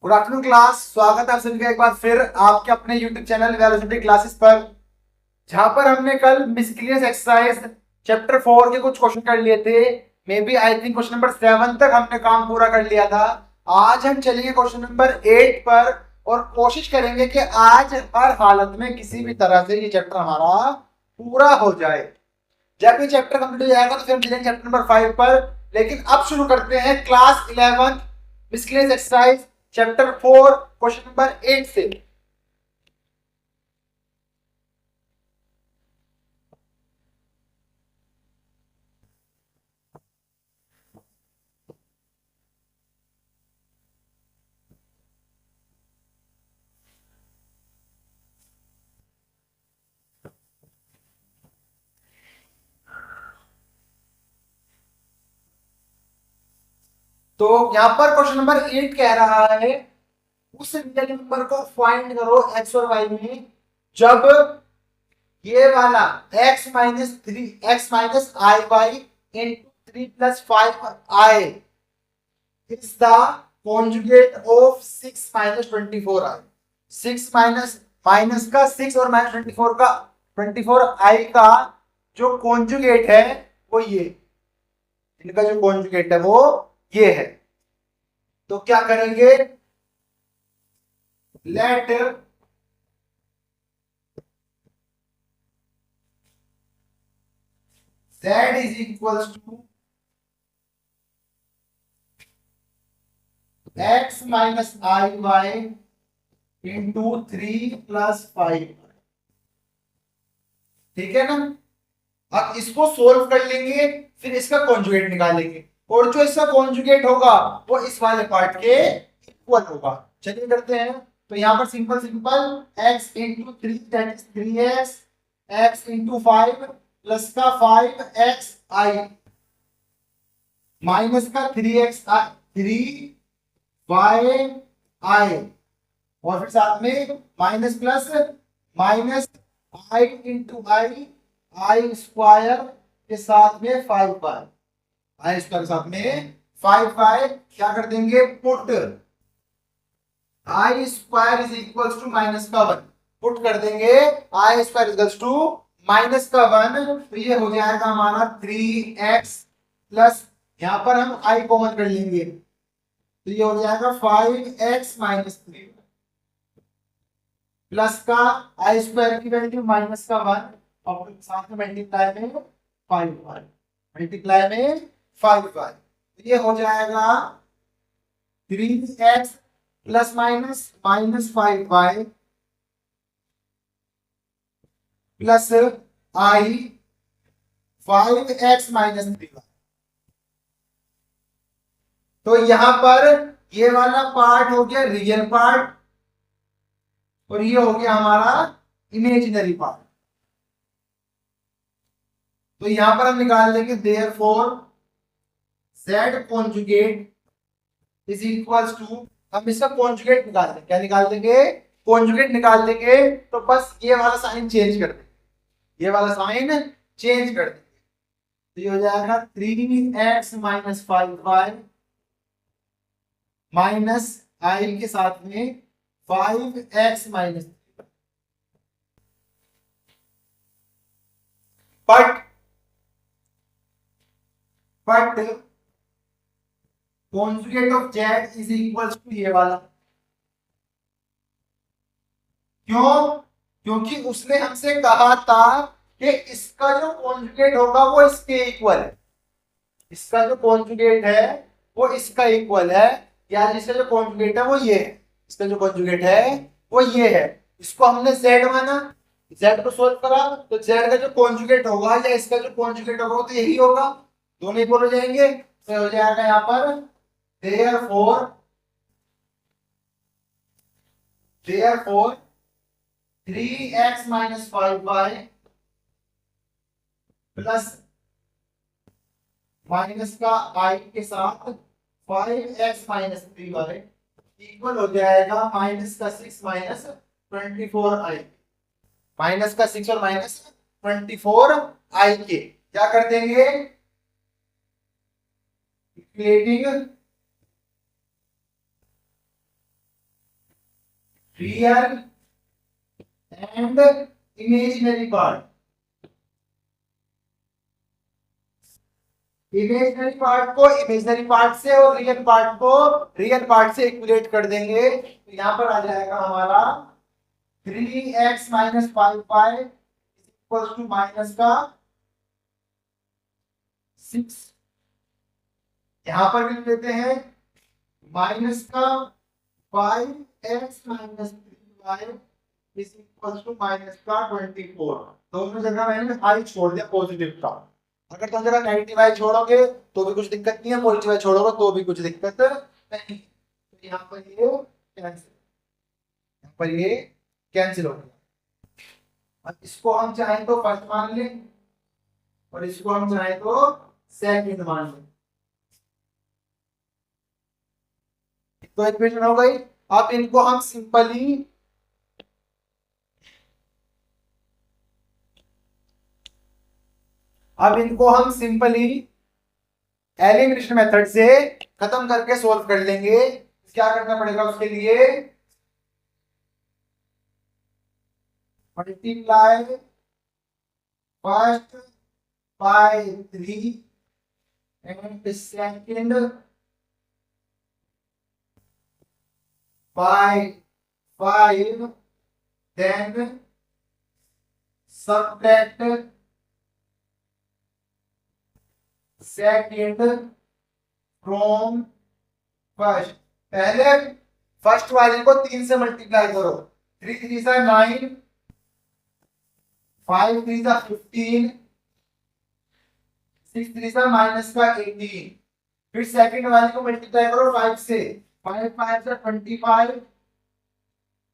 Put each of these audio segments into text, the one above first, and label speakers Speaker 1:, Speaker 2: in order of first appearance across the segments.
Speaker 1: Good afternoon class. स्वागत है आप सभी का एक बार फिर आपके अपने यूट्यूब चैनल वेलोसिटी क्लासेस पर, जहां पर हमने कल मिसcellaneous एक्सरसाइज चैप्टर 4 के कुछ क्वेश्चन कर लिए थे। Maybe I think question number 7 तक हमने काम पूरा कर लिया था। आज हम चलेंगे क्वेश्चन नंबर 8 पर और कोशिश करेंगे कि आज हर हालत में किसी भी तरह से ये चैप्टर हमारा पूरा हो जाए। जब ये चैप्टर कंप्लीट हो जाएगा तो फिर हम चलेंगे चैप्टर नंबर 5 पर। लेकिन अब शुरू करते हैं क्लास 11 मिसcellaneous एक्सरसाइज चैप्टर 4 क्वेश्चन नंबर 8 से। तो यहां पर क्वेश्चन नंबर 8 कह रहा है उस रियल नंबर को फाइंड करो एक्स और वाई में जब ये वाला x - 3y into 3 plus 5i is the conjugate of 6 minus 24i। 6 minus minus का 6 और माइनस 24 का 24i का जो कॉन्जुगेट है वो ये, इनका जो कॉन्जुगेट है वो ये है। तो क्या करेंगे, late z is equals to x minus iy into 3 plus 5। ठीक है ना। अब इसको सोल्व कर लेंगे, फिर इसका कॉन्जुगेट निकालेंगे और जो इसका कॉन्जुगेट होगा वो इस वाले पार्ट के इक्वल होगा। चलिए करते हैं। तो यहां पर simple simple x into 3 that is 3x, x into 5 plus का 5xi माइनस का 3y और फिर साथ में माइनस प्लस माइनस आई इंटू आई स्क्वायर के साथ में 5y, आई स्क्वायर के साथ में 5y क्या कर देंगे, put i square is equals to minus का 1 पुट कर देंगे। I square equals to minus का 1 तो ये हो जाएगा हमारा 3x प्लस यहां पर हम i कॉमन कर लेंगे तो ये हो जाएगा 5x माइनस 3 प्लस का आई स्क्वायर की वैल्यू माइनस का 1 और साथ में मल्टीप्लाई में 5y, मल्टीप्लाई में 5y तो ये हो जाएगा 3x plus minus minus 5y plus i 5x minus 3y। तो यहां पर ये वाला पार्ट हो गया रियल पार्ट और ये हो गया हमारा इमेजिनरी पार्ट। तो यहां पर हम निकाल देंगे therefore z conjugate is equals to, हम इसका कॉन्जुगेट निकाल देंगे। क्या निकाल देंगे, कॉन्जुगेट निकाल देंगे। तो बस ये वाला साइन चेंज कर देंगे, ये वाला साइन चेंज कर देंगे तो ये हो जाएगा 3x माइनस 5y माइनस आई के साथ में 5x minus. But conjugate of z is equals to ये वाला। क्यों, क्योंकि उसने हमसे कहा था कि इसका जो कॉन्जुगेट होगा वो इसके इक्वल है, इसका जो कॉन्जुगेट है वो इसका इक्वल है, या इसका जो कॉन्जुगेट है वो ये है, इसका जो कॉन्जुगेट है वो ये है। इसको हमने z माना, z को सोल्व करा तो z का जो कॉन्जुगेट होगा या इसका जो कॉन्जुगेट होगा वो तो यही होगा, दोनों इक्वल हो जाएंगे। तो हो जाएगा यहां पर therefore 3x minus 5y plus minus का i के साथ 5x माइनस 3y इक्वल हो जाएगा माइनस का 6 माइनस 24i, माइनस का 6 और माइनस 24i के क्या कर देंगे, equating real and imaginary part. Imaginary part को इमेजिनरी पार्ट से और रियल पार्ट को रियल पार्ट से इक्विलेट कर देंगे, तो यहां पर आ जाएगा हमारा 3x minus 5y equals to minus का 6। यहां पर भी लेते हैं माइनस का 5x minus 3y is equals to minus का 24। दोनों जगह मैंने आई छोड़ दिया पॉजिटिव का। अगर तुम जगह नेगेटिव आई छोड़ोगे तो भी कुछ दिक्कत नहीं है, पॉजिटिव आई छोड़ोगे तो भी कुछ दिक्कत नहीं। तो यहाँ पर ये कैंसिल, यहाँ पर ये कैंसिल हो गया। अब इसको हम चाहें तो फर्स्ट मान लें और इसको हम चाहें तो सेकंड मान लें, तो इक्वेशन हो गई। अब इनको हम सिंपली एलिमिनेशन मेथड से खत्म करके सोल्व कर लेंगे। क्या करना पड़ेगा उसके लिए, multiply first by 3 and second by 5, then subtract second from first. पहले फर्स्ट वाले को 3 से मल्टीप्लाई करो, 3 3 सा 9, 5 3 सा 15, 6 3 सा माइनस का 18। फिर सेकंड वाले को मल्टीप्लाई करो 5 से, 5 5 सा 25,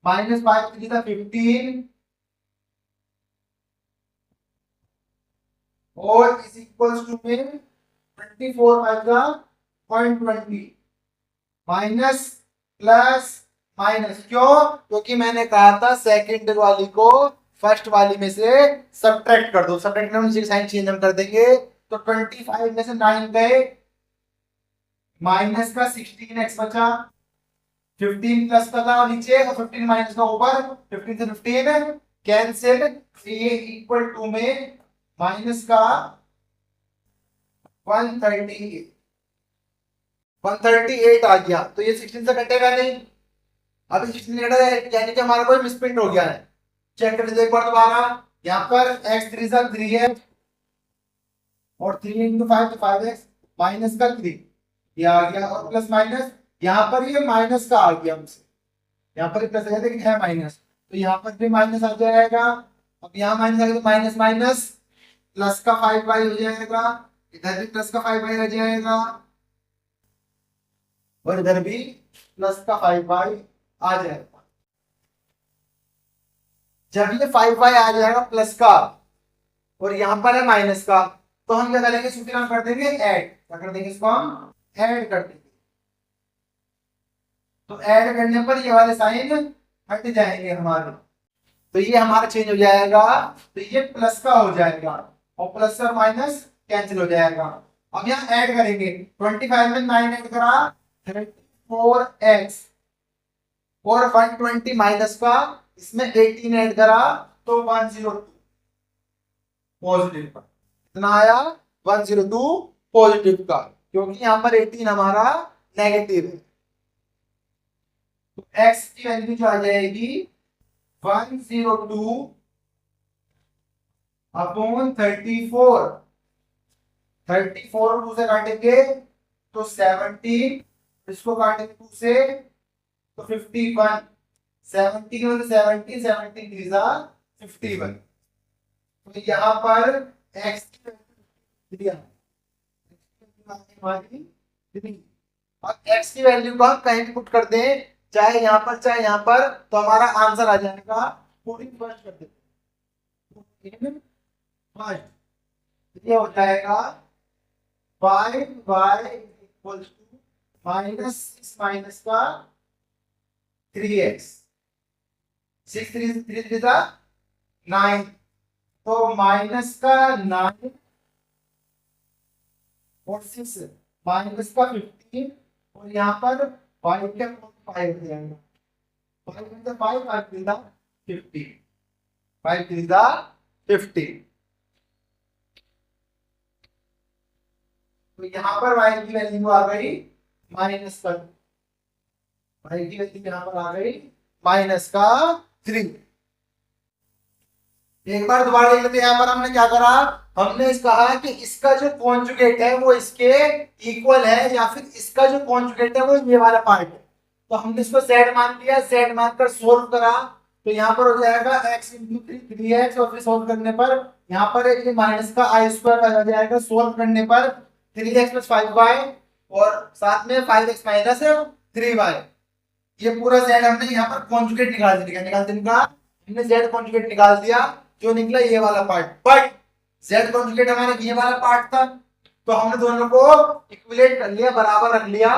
Speaker 1: माइनस 5 3 सा 15 और इज इक्वल्स टू में 24 का 0.20 माइनस प्लस माइनस। क्यों? क्योंकि मैंने कहा था सेकंड वाली को फर्स्ट वाली में से सब्ट्रैक्ट कर दो। सब्ट्रैक्ट में नीचे साइन चेंज हम कर देंगे, तो 25 में से 9 गए, माइनस का 16x बचा, 15 प्लस का था नीचे और 15 माइनस का ऊपर, 15 से 15 कैंसिल, ये इक्वल टू में माइनस का 138 आ गया। तो ये 16 से कटेगा नहीं, अभी 16 कटा है, यानी कि हमारा कोई मिसप्रिंट हो गया है। चेक कर लीजिए एक बार दोबारा, यहाँ पर x 3 सा 3 है और 3 इंटू 5 तो 5x माइनस का 3 ये आ गया, और प्लस माइनस यहाँ पर ये माइनस का आ गया हमसे, यहाँ पर प्लस है लेकिन है माइनस, तो यहाँ पर भी माइनस आ जाएगा। अब यहाँ माइनस आ गया तो माइनस माइनस प्लस का 5y हो जाएगा, इधर भी प्लस का 5y आ जाएगा और इधर भी प्लस का 5y आ जाएगा। जब ये 5y आ जाएगा प्लस का और यहां पर है माइनस का, तो हम क्या करेंगे, सूत्र हम कर देंगे ऐड। क्या कर देंगे, इसको हम ऐड कर देंगे। तो ऐड करने पर ये वाले साइन हट जाएंगे हमारे, तो ये हमारा चेंज हो जाएगा, तो ये प्लस का हो जाएगा और प्लस और माइनस कैंसिल हो जाएगा। अब यहाँ ऐड करेंगे, 25 में 9 ऐड करा 34x और 120 माइनस का इसमें 18 ऐड करा तो 102 पॉजिटिव का। कितना आया, 102 पॉजिटिव का, क्योंकि यहाँ पर 18 हमारा नेगेटिव है। तो x की वैल्यू जो आ जाएगी 102 अपॉन 34, 34 2 से काटेंगे तो 17, इसको काटेंगे 2 से तो 51, 17 में 17 17 3 51। तो यहाँ पर x की वैल्यू अब x की वैल्यू को हम कहीं भी पुट कर दें, चाहे यहाँ पर चाहे यहाँ पर, तो हमारा आंसर आ जाएगा। पूरी फर्स्ट कर देते, ये हो जाएगा 5y equals to minus 6 minus का 3x, 6 3 3 था 9, तो माइनस का 9 और 6 माइनस का 15 और यहाँ पर 5 के 5 हो जाएगा, 5 into 5, 5 3 50, 5 3 50। तो यहाँ पर y की वैल्यू आ गई -1, y की वैल्यू यहाँ पर आ गई -3। एक बार दोबारा देख लेते हैं। यहाँ पर हमने क्या करा, हमने कहा कि इसका जो कॉन्जुगेट है वो इसके इक्वल है, या फिर इसका जो कॉन्जुगेट है वो ये वाला पार्ट है। तो हमने इसको z मान लिया, z मानकर सोल्व करा। तो यहाँ पर हो जाएगा x इंटू 3x, और फिर सोल्व करने पर यहाँ पर एक माइनस का आई स्क्वायर आ जाएगा। सोल्व करने पर 3x प्लस 5y और साथ में 5x माइनस 3y। ये पूरा z हमने यहाँ पर कॉन्जुगेट निकाल दिया। हमने z कॉन्जुगेट निकाल दिया, जो निकला ये वाला पार्ट। बट z कॉन्जुगेट हमारा ये वाला पार्ट था, तो हमने दोनों को इक्विलेट कर लिया, बराबर रख लिया,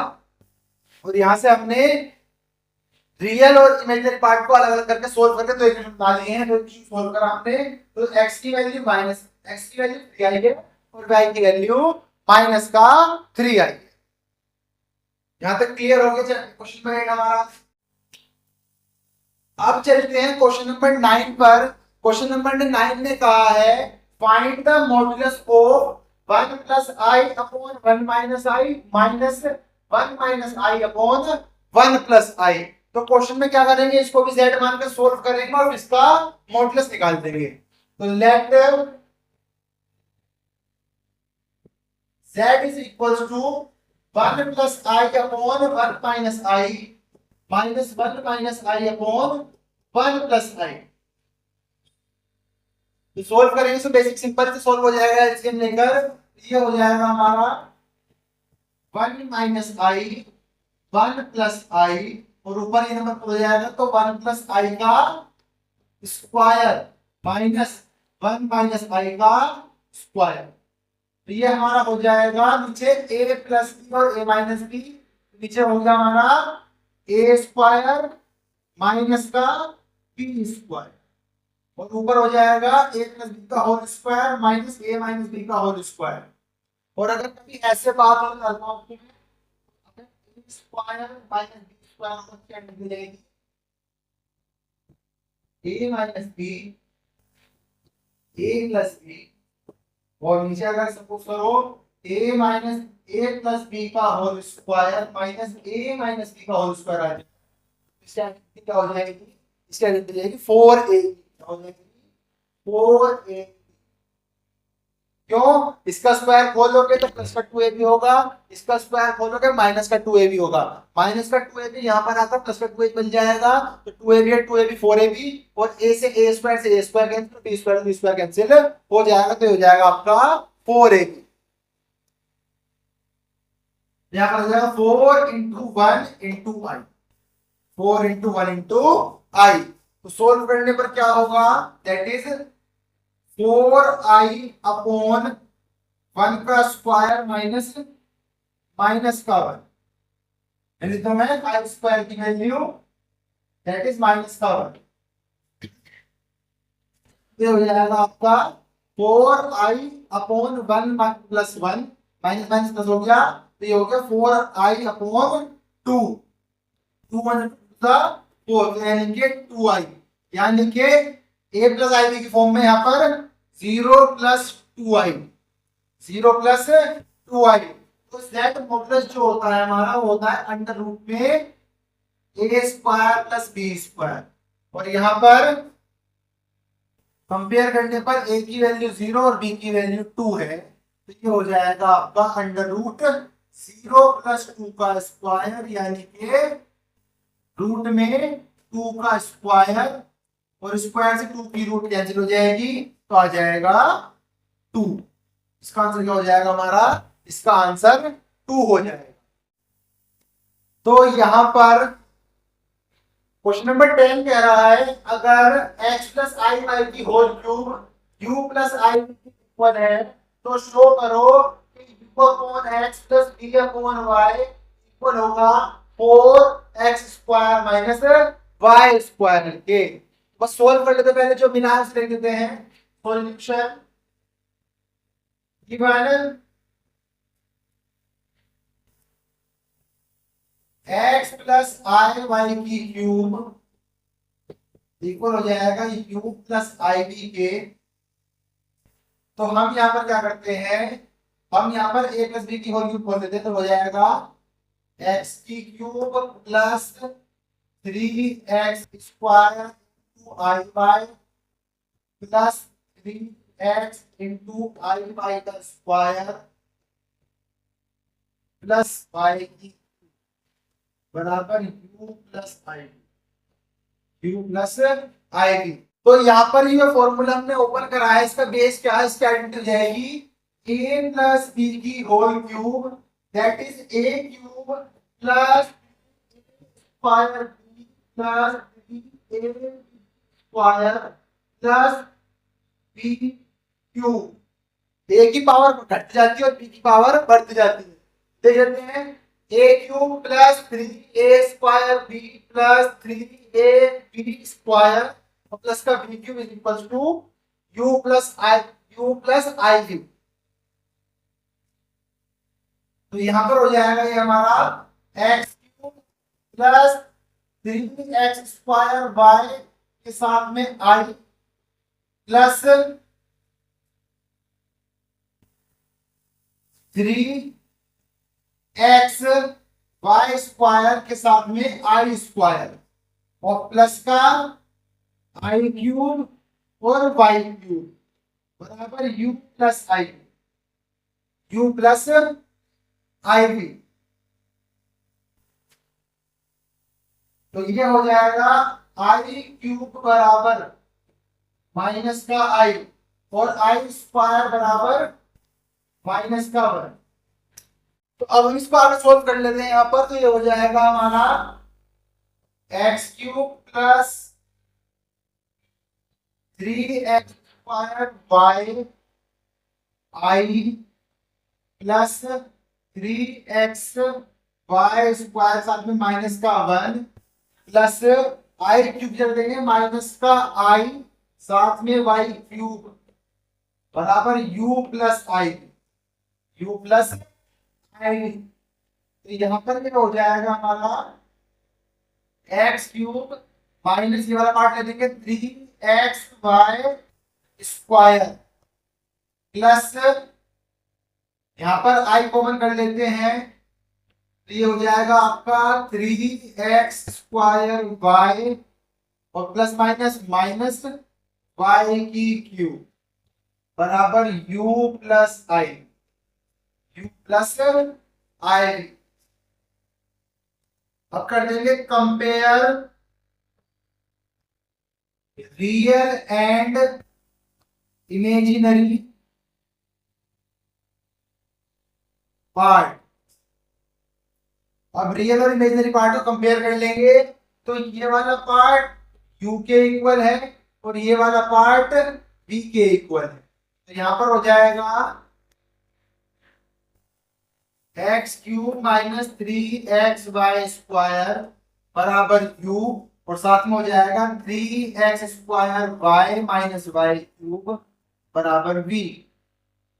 Speaker 1: और यहां से हमने रियल और इमेजिनरी पार्ट को अलग अलग करके सोल्व करके दो इक्वेशन बना लिए हैं। तो सोल्व करा हमने, तो x की वैल्यू 3 आई है और y की वैल्यू -3 आई है। यहां तक क्लियर हो गया क्वेश्चन नंबर 8 हमारा। अब चलते हैं क्वेश्चन नंबर 9 पर। क्वेश्चन नंबर 9 ने कहा है find the modulus of 1 plus i upon 1 minus i minus 1 minus i upon 1 plus i. तो क्वेश्चन में क्या करेंगे, इसको भी z मान कर सोल्व करेंगे और इसका मॉडुलस निकाल देंगे। तो let z is equals to 1 plus i upon 1 minus i minus 1 minus i upon 1 plus i. तो सोल्व करेंगे तो बेसिक सिंपल से सोल्व हो जाएगा। एलसीएम लेकर ये हो जाएगा हमारा 1 माइनस आई 1 प्लस आई, और ऊपर ये नंबर हो जाएगा तो 1 प्लस आई का स्क्वायर माइनस 1 माइनस आई का स्क्वायर। तो ये हमारा हो जाएगा नीचे a प्लस बी और a माइनस बी, नीचे होगा हमारा a स्क्वायर माइनस का b स्क्वायर, और ऊपर हो जाएगा a प्लस बी का whole square minus a minus b का होल स्क्वायर। और अगर कभी ऐसे बात हो तो a square minus b square को क्या मिलेगी, a minus b a plus b, और नीचे अगर सपोज करो a minus a plus b का whole square minus a minus b का होल स्क्वायर आ जाए, इसका क्या हो जाएगी, इसका आंसर जाएगी 4a हो जाएगी 4a। क्यों, इसका स्क्वायर खोलोगे तो प्लस का 2ab होगा, इसका स्क्वायर खोलोगे माइनस का 2ab होगा, माइनस का 2ab यहाँ पर आकर प्लस का 2ab बन जाएगा। तो 2ab है 2ab 4ab, और a से a स्क्वायर से a square cancel, b square b square cancel हो जाएगा। तो हो जाएगा आपका 4ab। यहाँ पर हो जाएगा 4 इंटू 1 इंटू आई, 4 इंटू 1 इंटू आई। तो सोल्व करने पर क्या होगा, दैट इज 4i अपॉन 1 का स्क्वायर माइनस माइनस का 1, यानी तो मैं 5 स्क्वायर की वैल्यू दैट इज माइनस का 1। ये हो जाएगा आपका 4i upon 1 plus 1 minus minus plus हो गया, तो ये हो गया 4i अपॉन 2, 2 4 यानी कि 2i, यानी कि a प्लस आई की फॉर्म में यहाँ पर 0 प्लस 2i, 0 प्लस 2i। तो z मॉडुलस जो होता है हमारा वो होता है अंडर रूट में a square plus b square, और यहाँ पर कंपेयर करने पर a की वैल्यू 0 और b की वैल्यू 2 है, तो ये हो जाएगा आपका अंडर रूट 0 प्लस 2 का स्क्वायर, यानी कि रूट में 2 का स्क्वायर, और स्क्वायर से 2 की रूट कैंसिल हो जाएगी, तो आ जाएगा 2। इसका आंसर क्या हो जाएगा हमारा, इसका आंसर 2 हो जाएगा। तो यहां पर क्वेश्चन नंबर 10 कह रहा है अगर x प्लस आई वाई की whole cube u plus I equal है, तो शो करो कि u upon x plus b upon y equal होगा 4x square minus y square के। बस सोल्व कर लेते, पहले जो बिना है उसे लिख देते हैं। सॉल्यूशन गिवन x प्लस आई वाई की क्यूब इक्वल हो जाएगा u प्लस आई बी के। तो हम यहाँ पर क्या करते हैं, हम यहाँ पर a प्लस बी की होल क्यूब बोल देते हैं, तो हो जाएगा एक्स की cube plus 3x² I by plus 3x into I by का स्क्वायर प्लस वाई की बराबर यू प्लस आई डी। तो यहाँ पर ये फॉर्मूला हमने ओपन करा है, इसका बेस क्या है, इसकी आइडेंटिटी हो जाएगी ए प्लस बी की whole cube, that is a cube plus square b plus a square plus b cube. A की पावर घट जाती है और बी की पावर बढ़ती जाती है। देख लेते हैं, a cube plus 3a² b plus 3ab square plus का b cube is equal to u plus i cube. तो यहां पर हो जाएगा ये हमारा x cube plus 3x² Y के साथ में आई प्लस 3x² के साथ में आई स्क्वायर और प्लस का आई क्यूब और वाई क्यूब बराबर यू प्लस आई भी। तो ये हो जाएगा आई क्यूब बराबर माइनस का आई और आई स्क्वायर बराबर माइनस का 1। तो अब हम इसको आगे सोल्व कर लेते हैं यहाँ पर। तो ये हो जाएगा हमारा x cube plus 3x² y i plus 3x² square साथ में माइनस का 1 प्लस आई क्यूब चल देंगे माइनस का आई साथ में वाई क्यूब बराबर यू प्लस आई। तो यहां पर क्या हो जाएगा हमारा एक्स क्यूब माइनस ये वाला पार्ट ले लेंगे 3xy स्क्वायर प्लस यहां पर आई कॉमन कर लेते हैं, तो ये हो जाएगा आपका 3x² वाई और प्लस माइनस माइनस वाई की क्यूब बराबर यू प्लस आई। अब कर देंगे compare real and imaginary part. अब रियल और इमेजिनरी पार्ट को कंपेयर कर लेंगे, तो ये वाला पार्ट u के इक्वल है और ये वाला पार्ट v के इक्वल है। तो यहां पर हो जाएगा x cube minus 3xy square बराबर u और साथ में हो जाएगा 3x² y minus y cube बराबर v।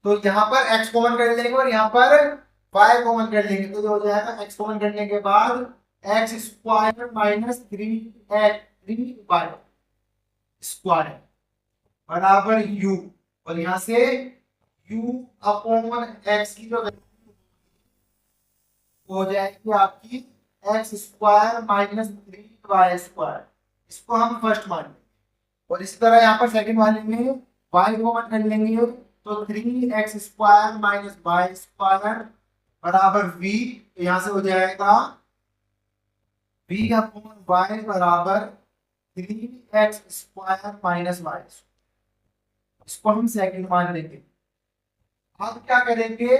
Speaker 1: तो यहाँ पर x कॉमन कर लेंगे और यहाँ पर y कॉमन कर लेंगे, तो जो हो जाएगा x कॉमन करने के बाद x² माइनस 3y स्क्वायर बराबर u और यहाँ से u अपॉन x की जो हो जाएगी आपकी x² माइनस 3y²। इसको हम फर्स्ट मान लेंगे और इसी तरह यहाँ पर सेकंड वाले में y कॉमन कर लेंगे, तो 3x² माइनस y² बराबर v। तो यहाँ से हो जाएगा v अपॉन y बराबर 3x² माइनस y। इसको हम सेकंड मान लेंगे। अब क्या करेंगे,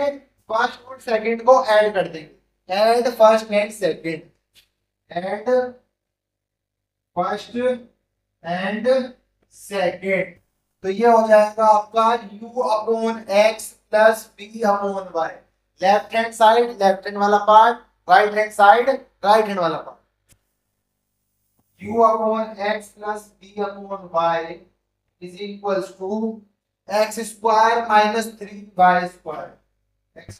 Speaker 1: फर्स्ट और सेकंड को ऐड कर देंगे, add first and second, add first and second. तो ये हो जाएगा आपका u upon x plus b upon y। Left hand side left hand वाला part, right hand side right hand वाला part. u upon x plus b upon y is equals to x² minus 3y² x²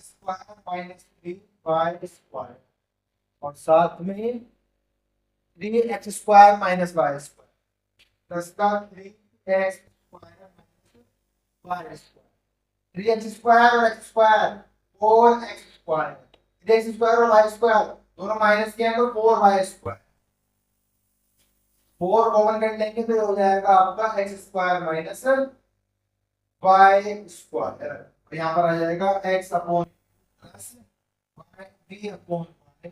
Speaker 1: minus 3y² और साथ में 3x² minus y²। Plus का 3x square y square, 3x square और x square 4x square, 3x square और y square दोनों minus के हैं तो 4y स्क्वायर, 4 कॉमन कर लेंगे तो हो जाएगा आपका x square minus y square, यहाँ पर आ जाएगा x upon plus y upon y।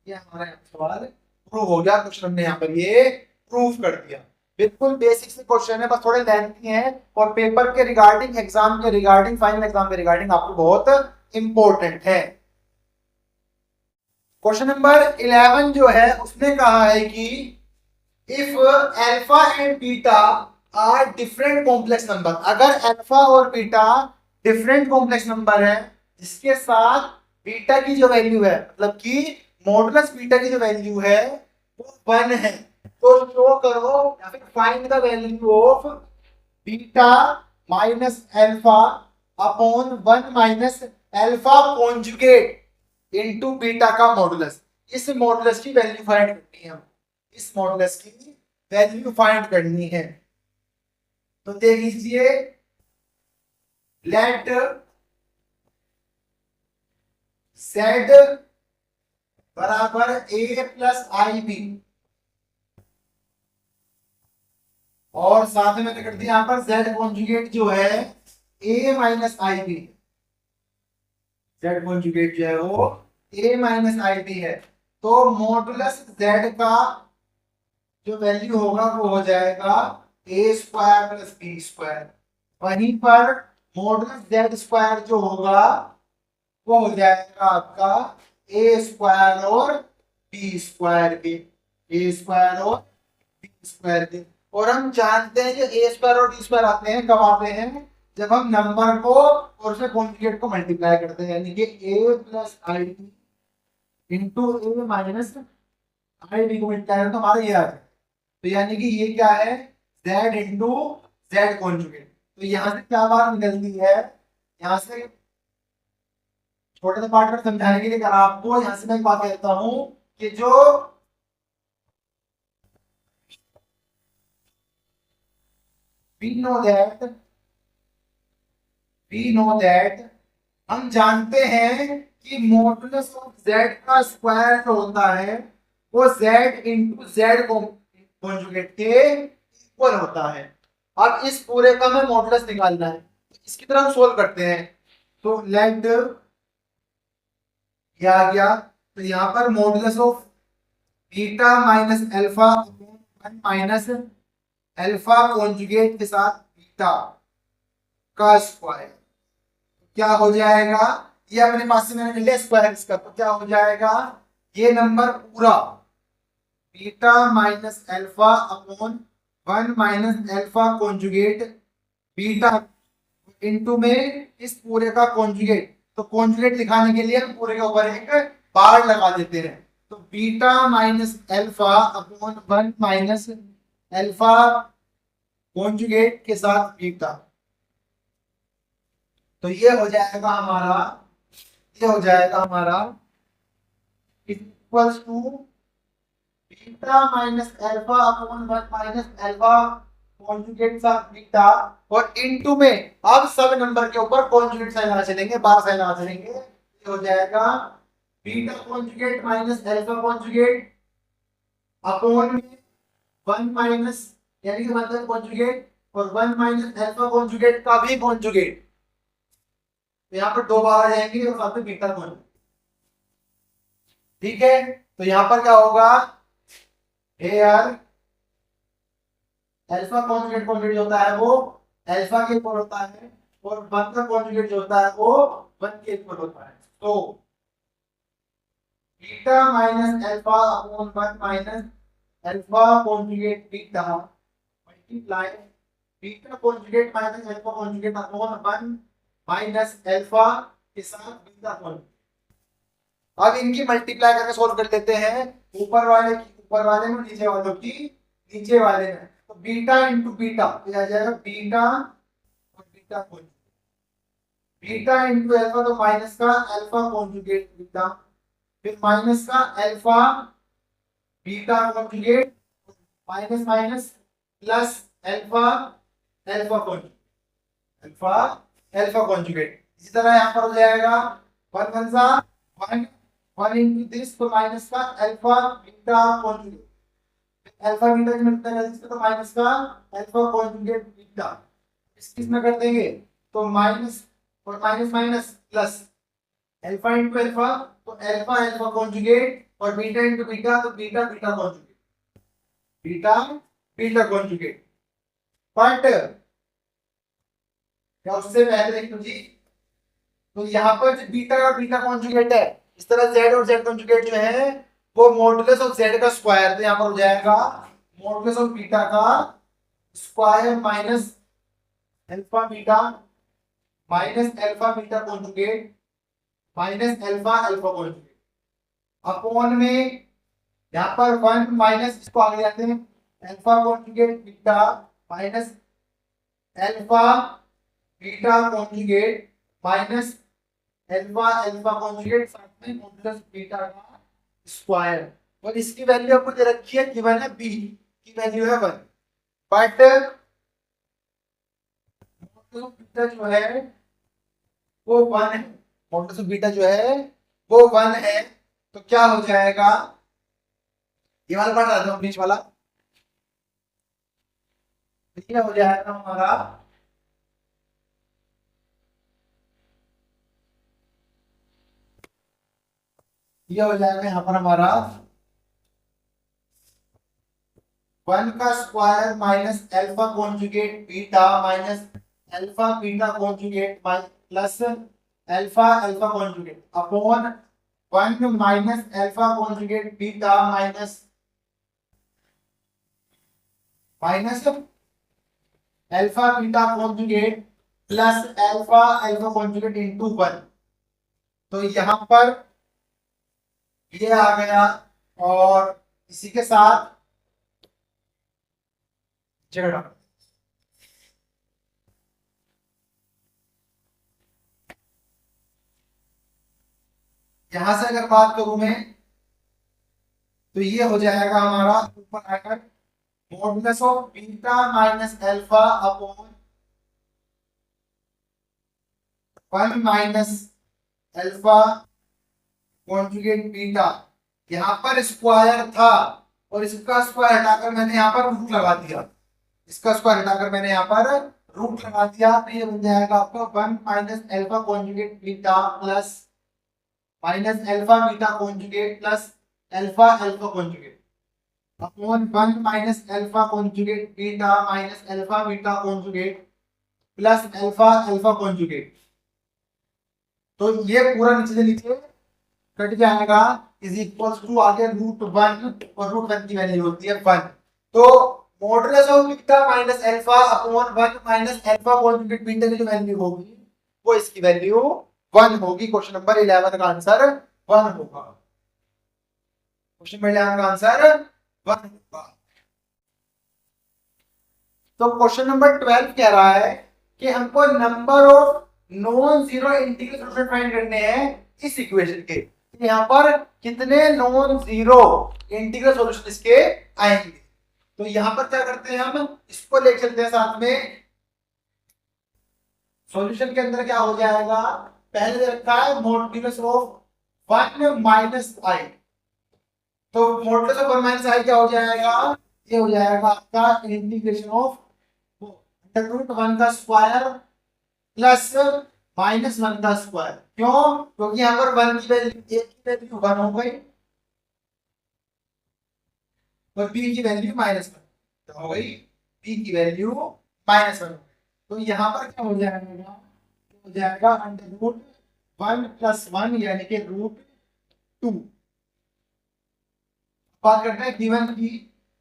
Speaker 1: ये हमारा सवाल प्रूव हो गया, क्वेश्चन हमने यहाँ पर ये प्रूफ कर दिया। बिल्कुल बेसिक से क्वेश्चन है, बस थोड़े लेंथी हैं और पेपर के रिगार्डिंग, एग्जाम के रिगार्डिंग, फाइनल एग्जाम के रिगार्डिंग आपको बहुत इंपॉर्टेंट है। क्वेश्चन नंबर 11 जो है उसने कहा है कि if alpha and beta are different complex number, अगर अल्फा और बीटा डिफरेंट कॉम्प्लेक्स नंबर है जिसके साथ बीटा की जो वैल्यू है, मतलब कि मॉडुलस बीटा की जो वैल्यू है वो 1 है, तो शो करो या फिर find the value of beta minus alpha upon 1 minus alpha conjugate into beta का मॉडुलस। इस मॉडुलस की वैल्यू फाइंड करनी है, इस मॉडुलस की वैल्यू फाइंड करनी है। तो देख लीजिए, लेट z बराबर a प्लस आई बी, और साथ में मैंने कर दिया यहाँ पर z कॉन्जुगेट जो है a minus i b, z conjugate जो है वो a माइनस आई बी है, तो मॉडुलस z का जो वैल्यू होगा वो हो जाएगा a square plus b square. वहीं पर मॉडुलस z स्क्वायर जो होगा वो हो जाएगा आपका a स्क्वायर और b स्क्वायर के, a स्क्वायर और b स्क्वायर के। और हम जानते हैं जो a स्क्वायर और b स्क्वायर आते हैं, कब आते हैं, जब हम नंबर को और उसके कॉन्जुगेट को मल्टीप्लाई करते हैं, यानी कि a plus i b into a minus i b को मल्टीप्लाई करें तो हमारा ये आ जाए, तो यानी कि ये क्या है, z इंटू जेड कॉन्जुगेट। तो यहाँ से क्या बात निकलती है, यहाँ से छोटे से पार्ट में समझाने के लिए अगर आपको यहाँ से मैं एक बात कहता हूं कि जो we know that हम जानते हैं कि मॉडुलस ऑफ z का स्क्वायर जो होता है वो z इंटू जेड कॉन्जुगेट के इक्वल होता है। अब इस पूरे का हमें मॉडुलस निकालना है, इसकी तरह हम सोल्व करते हैं। तो लेट क्या आ गया, तो यहाँ पर modulus of beta minus alpha 1 minus alpha conjugate के साथ बीटा का स्क्वायर क्या हो जाएगा, ये अपने पास से मैंने लिया स्क्वायर इसका, तो क्या हो जाएगा, ये नंबर पूरा beta minus alpha upon 1 minus alpha conjugate beta into में इस पूरे का कॉन्जुगेट। तो कॉन्जुगेट दिखाने के लिए हम पूरे के ऊपर एक बार लगा देते हैं, तो beta minus alpha upon 1 minus alpha conjugate के साथ बीटा, तो ये हो जाएगा हमारा, ये हो जाएगा हमारा equals to beta minus alpha upon 1 minus alpha conjugate साथ बीटा, और इनटू में अब सब नंबर के ऊपर कॉन्जुगेट साइन लगा चलेंगे, 12 साइन लगा चलेंगे, ये हो जाएगा beta conjugate minus alpha conjugate upon 1 minus, यानी कि मतलब कॉन्जुगेट और 1 माइनस अल्फा कॉन्जुगेट का भी कॉन्जुगेट, तो यहाँ पर 2 बार आ जाएंगे और साथ में बीटा कॉन्जुगेट। ठीक है, तो यहाँ पर क्या होगा, हेयर अल्फा कॉन्जुगेट कॉन्जुगेट होता है वो अल्फा के इक्वल होता है और 1 का कॉन्जुगेट जो होता है वो 1 के इक्वल होता है। तो beta minus alpha upon 1 minus alpha conjugate beta multiply beta conjugate minus alpha conjugate upon 1 minus alpha के साथ बीटा कॉन्जुगेट। अब इनकी मल्टीप्लाई करके सोल्व कर लेते हैं, ऊपर वाले की ऊपर वाले में, नीचे वालों की नीचे वाले में, तो बीटा इंटू बीटा आ जाएगा बीटा और beta conjugate, beta into alpha तो माइनस का अल्फा कॉन्जुगेट बीटा, फिर माइनस का alpha beta conjugate minus minus plus alpha alpha conjugate alpha alpha conjugate. इसी तरह यहाँ पर हो जाएगा वन वन सा वन वन इंटू दिस तो माइनस का alpha beta conjugate alpha beta की मल्टीप्लाई कर इसको तो माइनस का अल्फा कॉन्जुगेट बीटा। इस किस में कर देंगे तो माइनस और minus minus plus alpha into alpha तो अल्फा अल्फा कॉन्जुगेट और बीटा इंटू बीटा तो beta beta conjugate beta beta conjugate. But क्या उससे पहले देखो जी तो यहाँ पर जो बीटा का बीटा कॉन्जुगेट है इस तरह जेड और जेड कॉन्जुगेट जो है वो मॉडुलस ऑफ जेड का स्क्वायर तो यहाँ पर हो जाएगा मॉडुलस ऑफ बीटा का square minus alpha beta minus alpha beta conjugate minus alpha alpha conjugate upon में यहाँ पर वन माइनस इसको आगे जाते हैं alpha conjugate beta minus alpha beta conjugate minus alpha alpha conjugate साथ में मॉडुलस बीटा का स्क्वायर और इसकी वैल्यू आपको दे रखी है गिवन है बी की वैल्यू है 1 बट मॉडुलस बीटा जो है वो 1 है मॉडुलस बीटा जो है वो 1 है तो क्या हो जाएगा ये वाला पढ़ रहा था बीच वाला ये हो जाएगा हमारा ये हो जाएगा यहाँ पर हमारा 1 का square minus alpha conjugate beta minus alpha beta conjugate plus alpha alpha conjugate upon 1 minus alpha conjugate beta minus minus alpha beta conjugate plus alpha alpha conjugate into 1 तो यहां पर ये आ गया और इसी के साथ जगह यहां से अगर बात करूं मैं तो ये हो जाएगा हमारा ऊपर आकर modulus of beta minus alpha upon 1 minus alpha conjugate beta यहाँ पर स्क्वायर था और इसका स्क्वायर हटाकर मैंने यहाँ पर रूट लगा दिया इसका स्क्वायर हटाकर मैंने यहाँ पर रूट लगा दिया तो ये बन जाएगा आपका 1 minus alpha conjugate beta plus minus alpha beta conjugate plus alpha alpha conjugate upon 1 minus alpha conjugate beta minus alpha beta conjugate plus alpha alpha conjugate तो ये पूरा नीचे से नीचे कट जाएगा इज इक्वल्स टू आगे √1 और √1 की वैल्यू होती है 1 तो modulus of beta minus alpha upon 1 minus alpha conjugate beta की जो वैल्यू होगी वो इसकी वैल्यू 1 होगी। क्वेश्चन नंबर 11 का आंसर 1 होगा क्वेश्चन नंबर 11 का आंसर 1 होगा। तो क्वेश्चन नंबर 12 कह रहा है कि हमको number of non zero integral solution find करने हैं इस इक्वेशन के यहाँ पर कितने नॉन जीरो इंटीग्रल सॉल्यूशन इसके आएंगे तो यहाँ पर क्या करते हैं हम इसको ले चलते हैं साथ में सॉल्यूशन के अंदर क्या हो जाएगा पहले दे रखा है मॉडुलस ऑफ 1 माइनस आई तो मॉडुलस ऑफ 1 माइनस आई क्या हो जाएगा ये हो जाएगा आपका इंटीग्रेशन ऑफ √1 का स्क्वायर प्लस माइनस 1 का स्क्वायर क्यों क्योंकि यहाँ पर 1 की वैल्यू a की वैल्यू 1 हो गई और b की वैल्यू -1 तो हो गई b की वैल्यू -1 तो यहाँ पर क्या हो जाएगा हो जाएगा √1 + 1 यानी कि √2 बात करते हैं गिवन की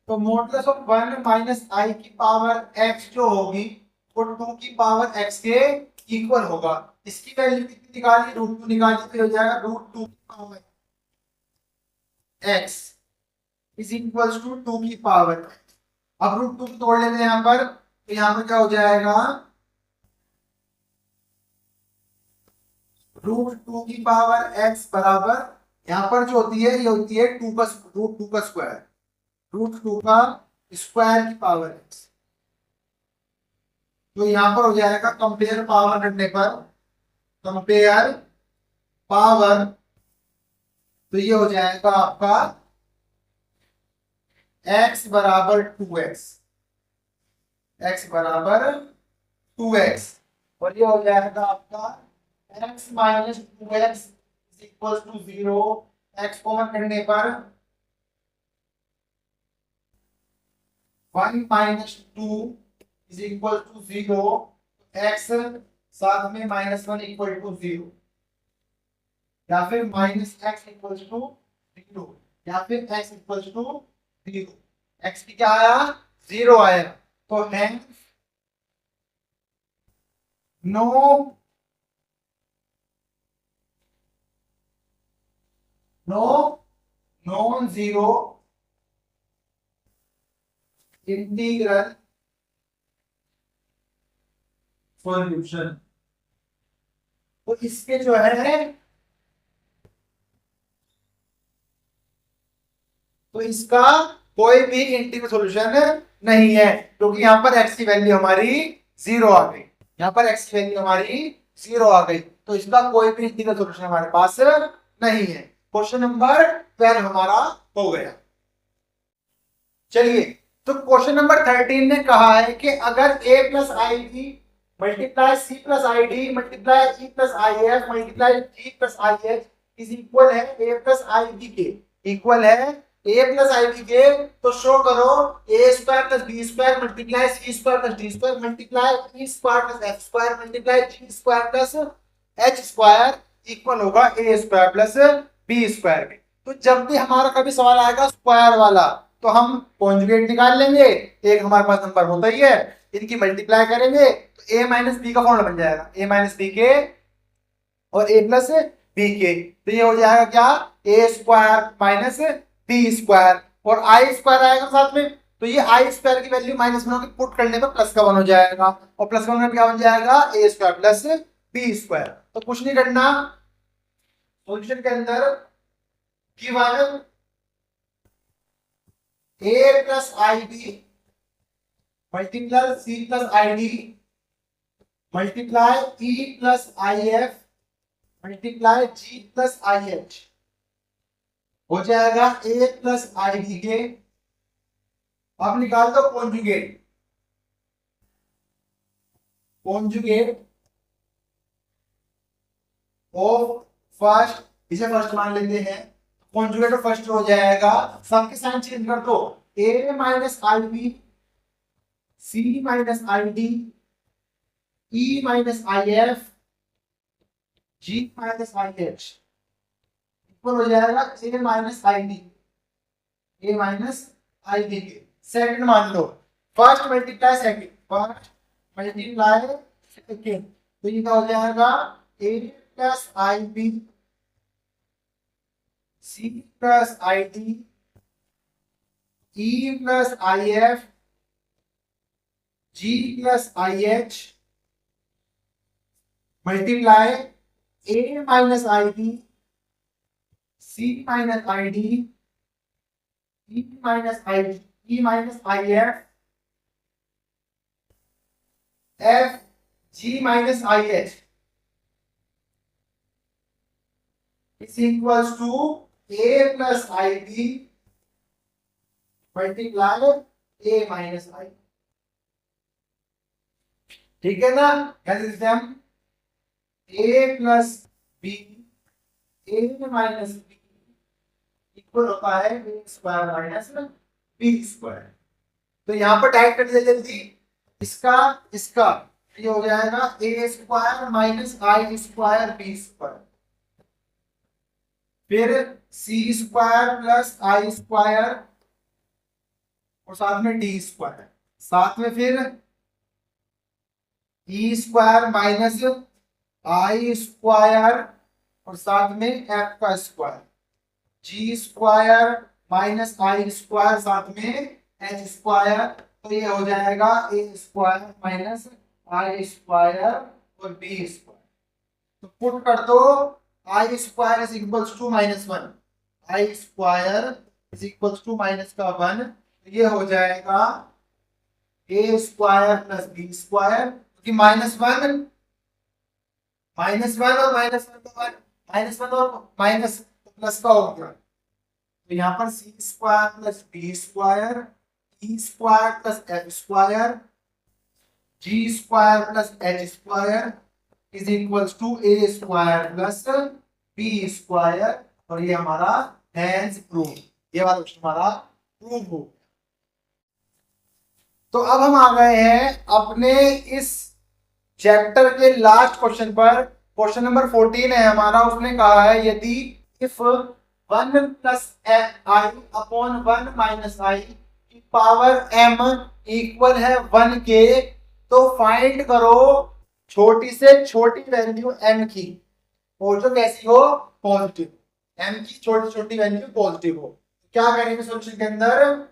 Speaker 1: तो मॉडुलस ऑफ 1 माइनस आई की पावर x जो होगी वो 2 की पावर x के इक्वल होगा इसकी वैल्यू कितनी निकाली √2 निकाली तो हो जाएगा √2 की power x is equals to 2 की पावर अब √2 को तोड़ लेते हैं यहाँ पर तो यहाँ पर क्या हो जाएगा √2 की पावर x बराबर यहाँ पर जो होती है ये होती है √2 का स्क्वायर √2 का स्क्वायर की पावर एक्स। तो यहां पर हो जाएगा कंपेयर पावर करने पर, कंपेयर पावर, तो ये हो जाएगा आपका x बराबर 2x, x बराबर 2x, और ये हो जाएगा आपका x minus 2x equal to 0। x common करने पर 1 minus 2 is equal to 0, x साथ में -1 इक्वल टू 0, या फिर माइनस एक्स इक्वल टू 0, या फिर x इक्वल टू 0। x की क्या आया, 0 आया। तो hence no no non zero integral solution. तो इसके जो है, तो इसका कोई भी इंटीग्रल सॉल्यूशन नहीं है, क्योंकि यहां पर x की वैल्यू हमारी 0 आ गई, यहां पर x की वैल्यू हमारी 0 आ गई, तो इसका कोई भी इंटीग्रल सॉल्यूशन हमारे पास नहीं है। क्वेश्चन नंबर 12 हमारा हो गया। चलिए, तो क्वेश्चन नंबर 13 ने कहा है कि अगर a plus i d multiply c plus i d multiply e plus i f multiply g plus i h is equal है a प्लस आई डी के, इक्वल है a प्लस आई डी के, तो शो करो a square plus b square multiply c square plus d square multiply e square plus f square multiply g square plus h square equal होगा a square plus b square के। तो जब भी हमारा कभी सवाल आएगा स्क्वायर वाला, तो हम कॉन्जुगेट निकाल लेंगे, एक हमारे पास नंबर होता ही है, इनकी मल्टीप्लाई करेंगे तो a माइनस बी का फॉर्मूला बन जाएगा a माइनस बी के और a प्लस बी के। तो ये हो जाएगा क्या, a square minus b square, और आई स्क्वायर आएगा साथ में, तो ये आई स्क्वायर की वैल्यू माइनस वन पुट करने पर प्लस का वन हो जाएगा, और प्लस का वन क्या बन जाएगा, a square plus b square. तो कुछ नहीं करना, सॉल्यूशन के अंदर given a plus i d multiply c plus i d multiply e plus i f multiply g plus i h हो जाएगा a प्लस आई डी के। अब निकाल दो कॉन्जुगेट, कॉन्जुगेट ऑफ फर्स्ट, इसे फर्स्ट मान लेते हैं, कॉन्जुगेट ऑफ फर्स्ट हो जाएगा, सबके साइन चेंज कर दो, a minus i b c minus i d e minus i f g minus i h equal हो जाएगा a minus i d, a minus i d के। सेकंड मान लो, first multiply second, first multiply second, तो ये क्या हो जाएगा, a plus i b c plus i d e plus i f g plus i h multiply a minus i d c minus i d e minus i e minus i f f g minus i h is equals to a plus i d multiply a minus i. ठीक है ना, कैसे लिखते हैं हम, a plus b a minus b equal होता है a square minus b square. तो यहां पर डायरेक्ट कर दीजिए जल्दी, इसका इसका ये हो जाएगा a square minus i square b square, फिर c square plus i square और साथ में डी स्क्वायर, साथ में फिर e square minus i square और साथ में एफ का स्क्वायर, g square minus i square साथ में एच स्क्वायर, तो ये हो जाएगा a square minus i square और बी स्क्वायर। तो पुट कर दो, i square is equals to minus one, i square is equals to minus का वन, ये हो जाएगा a square plus b square, क्योंकि -1 -1 और -1 तो -1 और माइनस प्लस का हो गया, तो यहाँ पर c square plus b square e square plus f square g square plus h square is equals to a square plus b square, और ये हमारा हैंस प्रूव, ये वाला क्वेश्चन हमारा प्रूव हो। तो अब हम आ गए हैं अपने इस चैप्टर के लास्ट क्वेश्चन पर। क्वेश्चन नंबर 14 है हमारा। उसने कहा है यदि if 1 plus i upon 1 minus i की पावर m इक्वल है 1 के, तो फाइंड करो छोटी से छोटी वैल्यू m की, और जो कैसी हो, पॉजिटिव, m की छोटी छोटी वैल्यू पॉजिटिव हो। क्या करेंगे सॉल्यूशन के अंदर,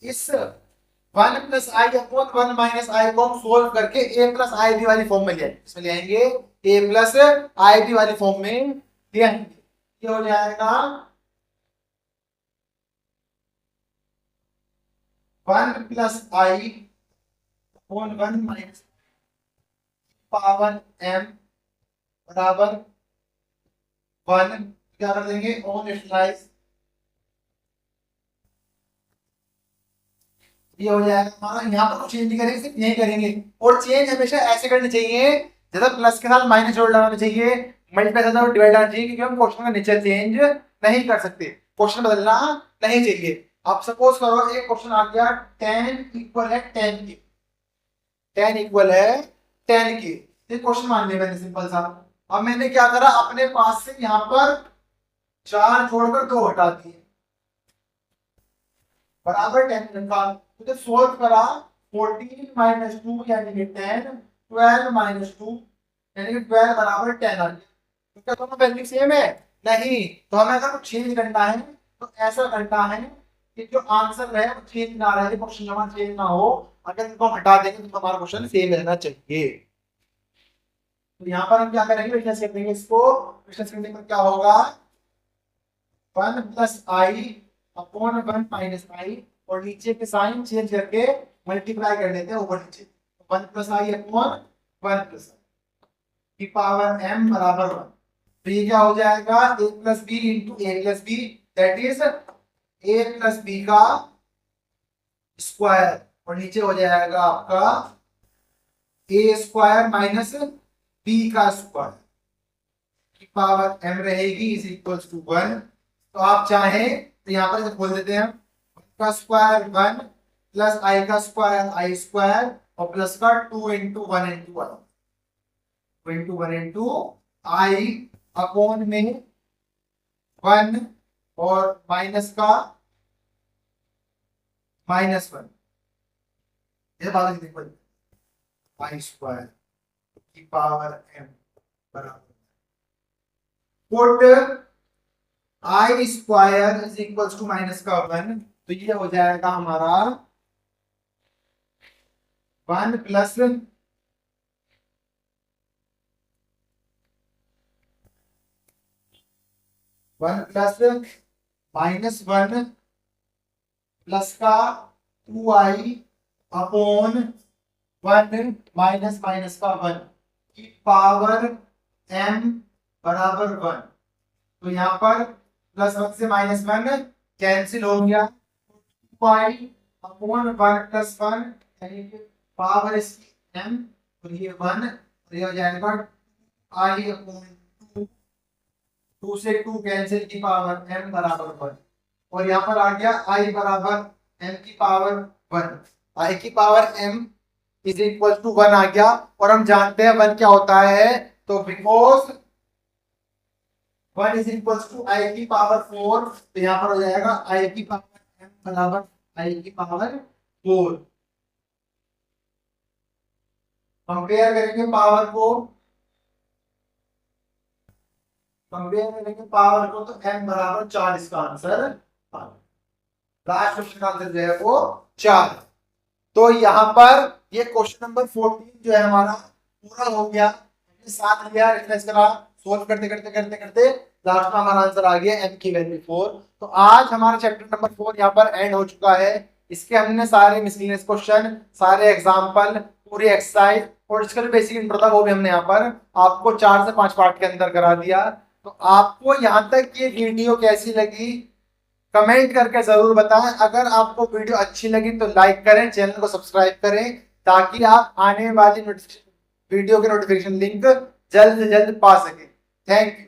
Speaker 1: इस 1 प्लस आई अपॉन 1 माइनस आई को हम सोल्व करके ए प्लस आई बी वाली फॉर्म में ले आएंगे। इसमें ले आएंगे ए प्लस आई बी वाली फॉर्म में ले आएंगे। ये हो जाएगा 1 plus i upon 1 minus power m बराबर 1। क्या कर देंगे, ऑन यूटिलाइज, ये हो जाएगा हमारा। यहाँ पर कुछ चेंज नहीं करेंगे, सिर्फ यही करेंगे, और चेंज हमेशा ऐसे करनी चाहिए जैसा प्लस के साथ माइनस जोड़ लगाना चाहिए, मल्टीप्लाई के साथ डिवाइड आना चाहिए, क्योंकि हम क्वेश्चन का नेचर चेंज नहीं कर सकते, क्वेश्चन बदलना नहीं चाहिए। अब सपोज करो एक क्वेश्चन आ गया 10 इक्वल है 10 के, 10 इक्वल है 10 के, ये क्वेश्चन मान लिया मैंने सिंपल सा। अब मैंने क्या करा, अपने पास से यहाँ पर 4 छोड़कर 2 हटा दिए, बराबर 10 रखा, तो सोल्व करा 14 माइनस 2 यानी कि 10, 12 माइनस 2 यानी कि 12 बराबर 10 आ गया। तो क्या दोनों वैल्यू सेम है, नहीं, तो हमें अगर कुछ चेंज करना है तो ऐसा करना है कि जो आंसर है वो चेंज ना रहे, क्वेश्चन नंबर चेंज ना हो। अगर इनको हम हटा देंगे तो हमारा क्वेश्चन सेम रहना चाहिए। तो यहाँ पर हम क्या करेंगे, बिजनेस कर देंगे इसको, बिजनेस करने पर क्या होगा, 1 प्लस आई अपॉन 1 माइनस आई, और नीचे के साइन चेंज करके मल्टीप्लाई कर देते हैं ऊपर नीचे, 1 प्लस आई अपॉन 1 प्लस की पावर m बराबर 1। तो ये क्या हो जाएगा, a plus b into a plus b, that is a plus b का स्क्वायर, और नीचे हो जाएगा आपका a स्क्वायर माइनस b का स्क्वायर की पावर m रहेगी इज इक्वल्स टू 1। तो आप चाहें तो यहाँ पर इसे खोल देते हैं, का स्क्वायर 1 प्लस आई का स्क्वायर आई स्क्वायर, और प्लस का 2 into 1 into 1 into 1 into i upon में 1, और माइनस का -1, ये बात देखो, आई स्क्वायर की पावर m बराबर put i square is equals to minus का 1, तो ये हो जाएगा हमारा 1 प्लस -1 प्लस का 2i अपॉन 1 माइनस माइनस का 1 की पावर m बराबर 1। तो यहाँ पर +1 से -1 कैंसिल हो गया, 2i अपॉन 1 प्लस 1 यानी कि पावर इसकी m, और ये 1, और ये हो जाएगा i अपॉन 2, 2 से 2 कैंसिल की पावर m बराबर 1, और यहाँ पर आ गया i बराबर m की पावर 1, i की power m is equal to 1 आ गया। और हम जानते हैं 1 क्या होता है, तो बिकॉज 1 इज इक्वल टू आई की पावर 4, तो यहाँ पर हो जाएगा आई की पावर m बराबर आई की पावर 4। कंपेयर करेंगे पावर को, कंपेयर करेंगे पावर को, तो m बराबर 4 इसका आंसर, लास्ट क्वेश्चन का आंसर जो है वो 4। तो यहाँ पर ये क्वेश्चन नंबर 14 जो है हमारा पूरा हो गया। साथ लिया, रिफ्रेश करा, सोल्व करते करते करते करते लास्ट में हमारा आंसर आ गया m की वैल्यू 4। तो आज हमारा चैप्टर नंबर 4 यहाँ पर एंड हो चुका है। इसके हमने सारे मिसलेनियस क्वेश्चन, सारे एग्जाम्पल, पूरी एक्सरसाइज और इसका जो बेसिक इंट्रो था वो भी हमने यहाँ पर आपको 4 से 5 पार्ट के अंदर करा दिया। तो आपको यहाँ तक ये वीडियो कैसी लगी कमेंट करके जरूर बताएं। अगर आपको वीडियो अच्छी लगी तो लाइक करें, चैनल को सब्सक्राइब करें, ताकि आप आने वाली वीडियो के नोटिफिकेशन लिंक जल्द से जल्द पा सकें। Thank you.